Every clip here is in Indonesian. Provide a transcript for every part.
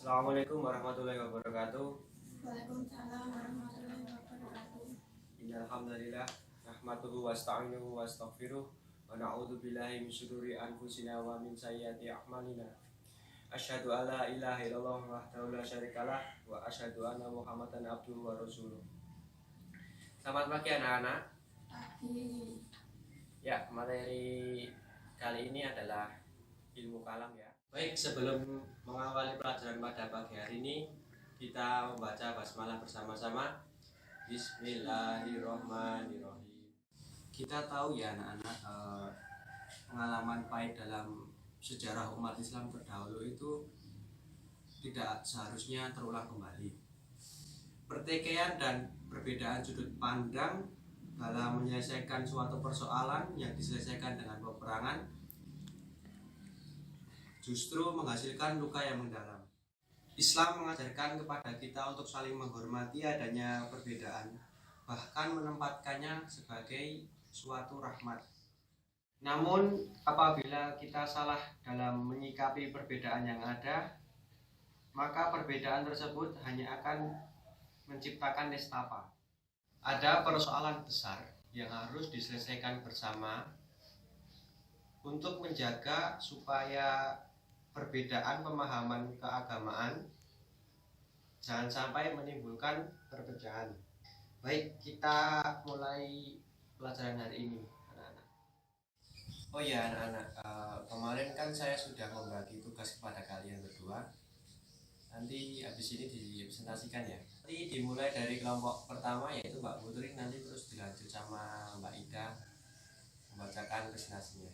Assalamualaikum warahmatullahi wabarakatuh. Waalaikumsalam warahmatullahi wabarakatuh. Innal hamdalillah nahmaduhu wasta'inuhu wastaghfiruh wa na'udzu billahi min syururi anfusina wa min sayyiati a'malina. Asyhadu an la ilaha illallah wahdahu la syarikalah wa asyhadu anna Muhammadan abduhu wa rasuluh. Selamat pagi anak-anak. Pagi. Ya, materi kali ini adalah ilmu kalam ya. Baik, sebelum mengawali pelajaran pada pagi hari ini, kita membaca basmalah bersama-sama. Bismillahirrahmanirrahim. Kita tahu ya anak-anak, pengalaman pahit dalam sejarah umat Islam terdahulu itu tidak seharusnya terulang kembali. Pertikaian dan perbedaan sudut pandang dalam menyelesaikan suatu persoalan yang diselesaikan dengan peperangan justru menghasilkan luka yang mendalam. Islam mengajarkan kepada kita untuk saling menghormati adanya perbedaan, bahkan menempatkannya sebagai suatu rahmat. Namun, apabila kita salah dalam menyikapi perbedaan yang ada, maka perbedaan tersebut hanya akan menciptakan nestapa. Ada persoalan besar yang harus diselesaikan bersama untuk menjaga supaya perbedaan pemahaman keagamaan jangan sampai menimbulkan perpecahan. Baik, kita mulai pelajaran hari ini, anak-anak. Oh ya anak-anak, kemarin kan saya sudah membagi tugas kepada kalian berdua. Nanti habis ini dipresentasikan ya. Nanti dimulai dari kelompok pertama yaitu Mbak Putri, nanti terus dilanjut sama Mbak Ida membacakan presentasinya.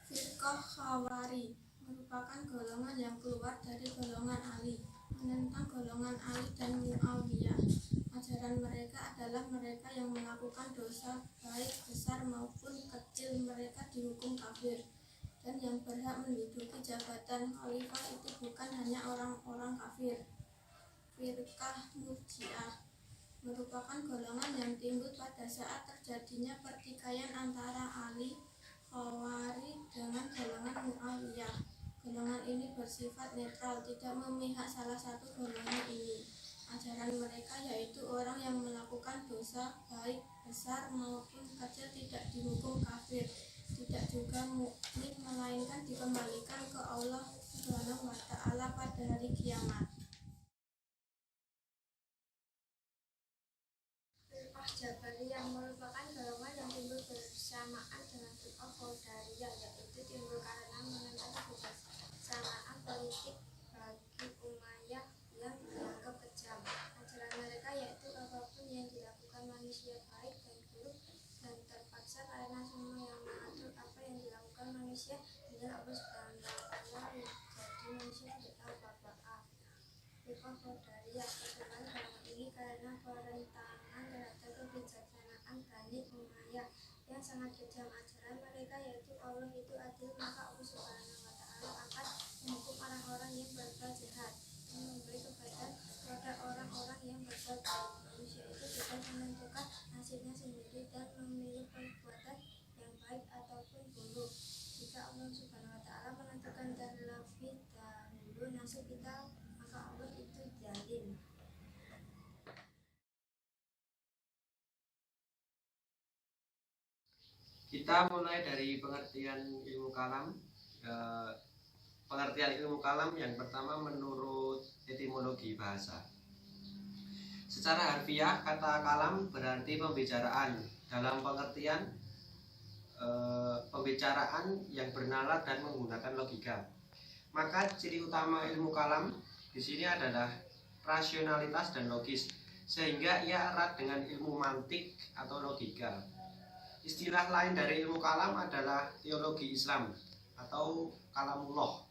Firqah Khawari merupakan golongan yang keluar dari golongan Ali, menentang golongan Ali dan Muawiyah. Ajaran mereka adalah mereka yang melakukan dosa baik besar maupun kecil mereka dihukum kafir, dan yang berhak menduduki jabatan khalifah itu bukan hanya orang-orang kafir. Firqah Murji'ah merupakan golongan yang timbul pada saat terjadinya pertikaian antara Ali Khawari dengan golongan Muawiyah. Golongan ini bersifat netral, tidak memihak salah satu golongan ini. Ajaran mereka yaitu orang yang melakukan dosa baik besar maupun kecil tidak dihukum kafir, tidak juga mukmin, melainkan dikembalikan ke Allah Subhanahu wa Ta'ala pada hari kiamat. Firqah Jabariyah merupakan golongan yang timbul bersamaan dengan Firqah Qadariyah, yaitu timbul karena menentang kebersamaan politik bagi Umayyah yang dianggap kejam. Ajaran mereka yaitu apapun yang dilakukan manusia baik dan buruk dan terpaksa karena semua yang mengatur apa yang dilakukan manusia dengan Allah Subhanahu wa Ta'ala, jadi manusia tidak tahu apa-apa. Firqah Qadariyah terkenal golongan ini karena perintangan terhadap kebijaksanaan Bani Umayyah yang sangat kejam. Ajaran mereka yaitu Allah itu adil, maka Allah Subhanahu wa Ta'ala akan menghukum orang-orang yang berbuat jahat dan memberi kebaikan kepada orang-orang yang berbuat baik. Manusia itu bebas menentukan nasibnya sendiri dan memilih perbuatan yang baik ataupun buruk. Jika Allah Subhanahu wa Ta'ala menentukan terlebih dahulu nasib kita, maka Allah itu zalim. Kita mulai dari pengertian ilmu kalam. Pengertian ilmu kalam yang pertama menurut etimologi bahasa. Secara harfiah, kata kalam berarti pembicaraan dalam pengertian pembicaraan yang bernalar dan menggunakan logika. Maka ciri utama ilmu kalam di sini adalah rasionalitas dan logis, sehingga ia erat dengan ilmu mantik atau logika. Istilah lain dari ilmu kalam adalah teologi Islam atau kalamullah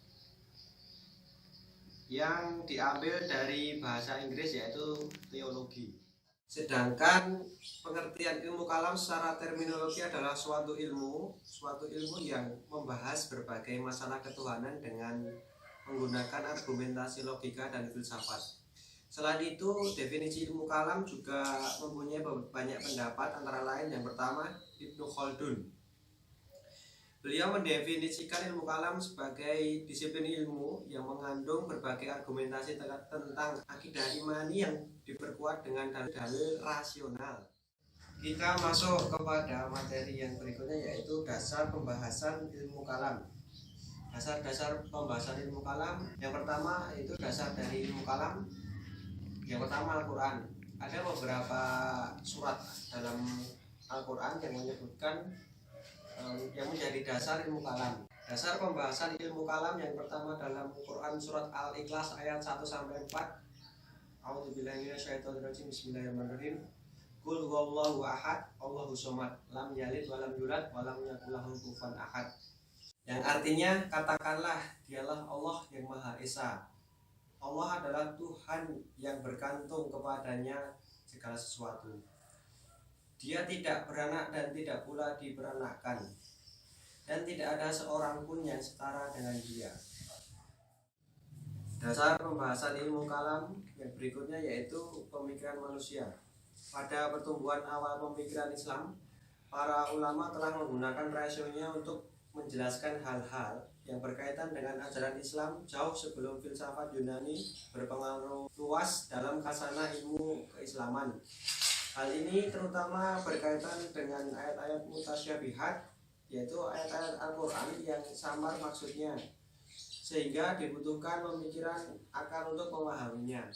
yang diambil dari bahasa Inggris yaitu teologi. Sedangkan pengertian ilmu kalam secara terminologi adalah suatu ilmu yang membahas berbagai masalah ketuhanan dengan menggunakan argumentasi logika dan filsafat. Selain itu, definisi ilmu kalam juga mempunyai banyak pendapat, antara lain yang pertama Ibnu Khaldun. Beliau mendefinisikan ilmu kalam sebagai disiplin ilmu yang mengandung berbagai argumentasi tentang akidah imani yang diperkuat dengan dalil-dalil rasional. Kita masuk kepada materi yang berikutnya, yaitu dasar pembahasan ilmu kalam. Dasar-dasar pembahasan ilmu kalam, yang pertama itu dasar dari ilmu kalam. Yang pertama Al-Quran. Ada beberapa surat dalam Al-Quran yang menyebutkan yang menjadi dasar ilmu kalam. Dasar pembahasan ilmu kalam yang pertama dalam Quran surat Al-Ikhlas ayat 1 sampai 4. A'udzubillahi minasyaitonirrajim. Bismillahirrahmanirrahim. Qul huwallahu ahad, Allahu somad, lam yalid walam yulad walam yakul lahu kufuwan ahad. Yang artinya, katakanlah, dialah Allah yang Maha Esa. Allah adalah Tuhan yang bergantung kepadanya segala sesuatu. Dia tidak beranak dan tidak pula diperanakkan, dan tidak ada seorang pun yang setara dengan dia. Dasar pembahasan ilmu kalam yang berikutnya yaitu pemikiran manusia. Pada pertumbuhan awal pemikiran Islam, para ulama telah menggunakan rasionya untuk menjelaskan hal-hal yang berkaitan dengan ajaran Islam jauh sebelum filsafat Yunani berpengaruh luas dalam khazanah ilmu keislaman. Hal ini terutama berkaitan dengan ayat-ayat mutasyabihat, yaitu ayat-ayat Al-Quran yang samar maksudnya, sehingga dibutuhkan pemikiran akal untuk memahaminya.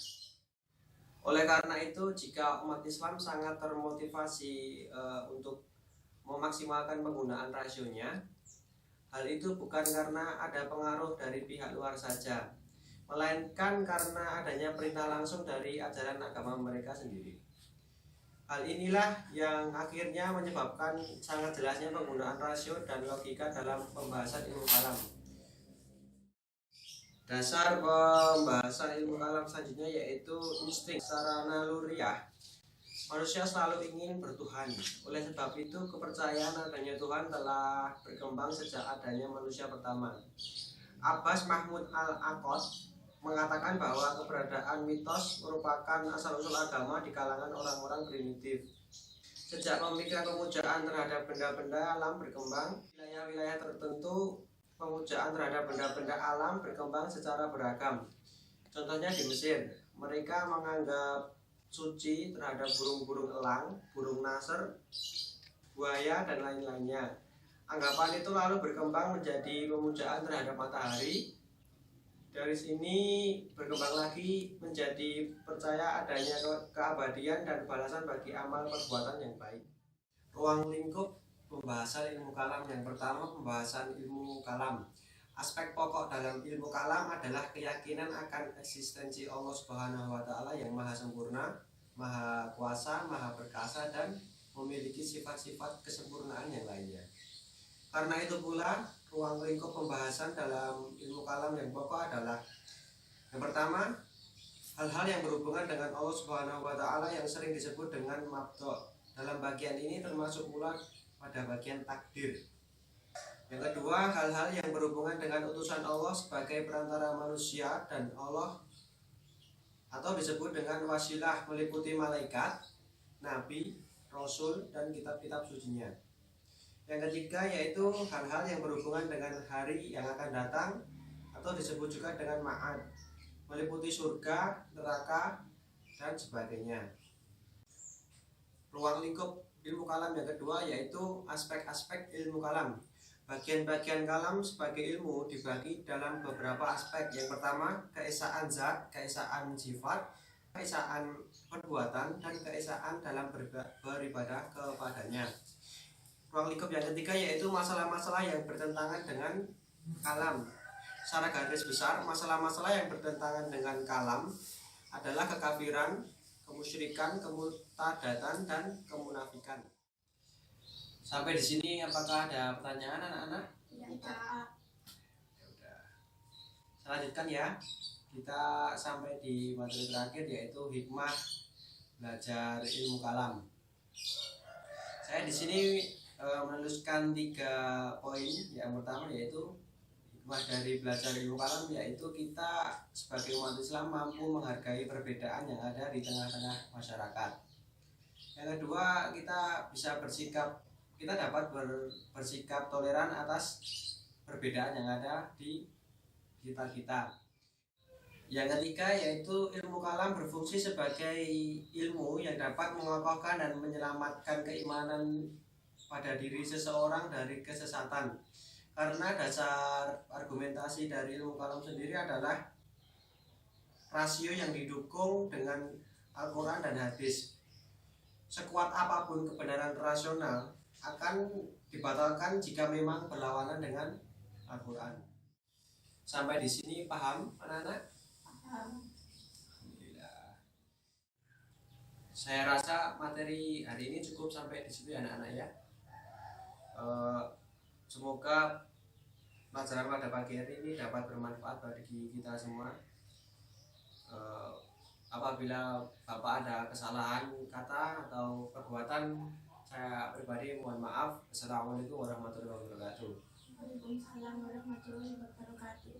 Oleh karena itu, jika umat Islam sangat termotivasi untuk memaksimalkan penggunaan rasionya, hal itu bukan karena ada pengaruh dari pihak luar saja, melainkan karena adanya perintah langsung dari ajaran agama mereka sendiri. Hal inilah yang akhirnya menyebabkan sangat jelasnya penggunaan rasio dan logika dalam pembahasan ilmu kalam. Dasar pembahasan ilmu kalam selanjutnya yaitu insting. Secara naluriah, manusia selalu ingin bertuhan. Oleh sebab itu, kepercayaan adanya Tuhan telah berkembang sejak adanya manusia pertama. Abbas Mahmud Al-Aqad mengatakan bahwa keberadaan mitos merupakan asal-usul agama di kalangan orang-orang primitif. Sejak pemikiran pemujaan terhadap benda-benda alam berkembang, wilayah-wilayah tertentu pemujaan terhadap benda-benda alam berkembang secara beragam. Contohnya di Mesir, mereka menganggap suci terhadap burung-burung elang, burung nasr, buaya, dan lain-lainnya. Anggapan itu lalu berkembang menjadi pemujaan terhadap matahari. Dari sini berkembang lagi menjadi percaya adanya keabadian dan balasan bagi amal perbuatan yang baik. Ruang lingkup pembahasan ilmu kalam. Yang pertama, pembahasan ilmu kalam. Aspek pokok dalam ilmu kalam adalah keyakinan akan eksistensi Allah Subhanahu wa Ta'ala yang maha sempurna, maha kuasa, maha perkasa, dan memiliki sifat-sifat kesempurnaan yang lainnya. Karena itu pula, ruang lingkup pembahasan dalam ilmu kalam yang pokok adalah yang pertama, hal-hal yang berhubungan dengan Allah Subhanahu wa Ta'ala yang sering disebut dengan mabdo'. Dalam bagian ini termasuk pula pada bagian takdir. Yang kedua, hal-hal yang berhubungan dengan utusan Allah sebagai perantara manusia dan Allah, atau disebut dengan wasilah, meliputi malaikat, nabi, rasul, dan kitab-kitab sucinya. Yang ketiga yaitu hal-hal yang berhubungan dengan hari yang akan datang, atau disebut juga dengan ma'ad, meliputi surga, neraka, dan sebagainya. Ruang lingkup ilmu kalam yang kedua yaitu aspek-aspek ilmu kalam. Bagian-bagian kalam sebagai ilmu dibagi dalam beberapa aspek. Yang pertama, keesaan zat, keesaan sifat, keesaan perbuatan, dan keesaan dalam beribadah kepadanya. Ruang lingkup yang ketiga yaitu masalah-masalah yang bertentangan dengan kalam. Secara garis besar, masalah-masalah yang bertentangan dengan kalam adalah kekafiran, kemusyrikan, kemurtadatan, dan kemunafikan. Sampai di sini apakah ada pertanyaan anak-anak? Tidak. Saya lanjutkan ya. Kita sampai di materi terakhir yaitu hikmah belajar ilmu kalam. Saya di sini menuliskan 3 poin. Yang pertama yaitu hikmah dari belajar ilmu kalam, yaitu kita sebagai umat Islam mampu menghargai perbedaan yang ada di tengah-tengah masyarakat. Yang kedua, kita bisa bersikap kita dapat bersikap toleran atas perbedaan yang ada di sekitar kita. Yang ketiga yaitu ilmu kalam berfungsi sebagai ilmu yang dapat mengokohkan dan menyelamatkan keimanan pada diri seseorang dari kesesatan. Karena dasar argumentasi dari ilmu kalam sendiri adalah rasio yang didukung dengan Al-Quran dan hadis. Sekuat apapun kebenaran rasional akan dibatalkan jika memang berlawanan dengan Al-Quran. Sampai di sini paham, anak-anak? Alhamdulillah. Saya rasa materi hari ini cukup sampai di situ ya anak-anak ya. Semoga pelajaran pada pagi hari ini dapat bermanfaat bagi kita semua. Apabila Bapak ada kesalahan kata atau perbuatan, saya pribadi mohon maaf. Assalamualaikum warahmatullahi wabarakatuh. Waalaikumsalam warahmatullahi wabarakatuh.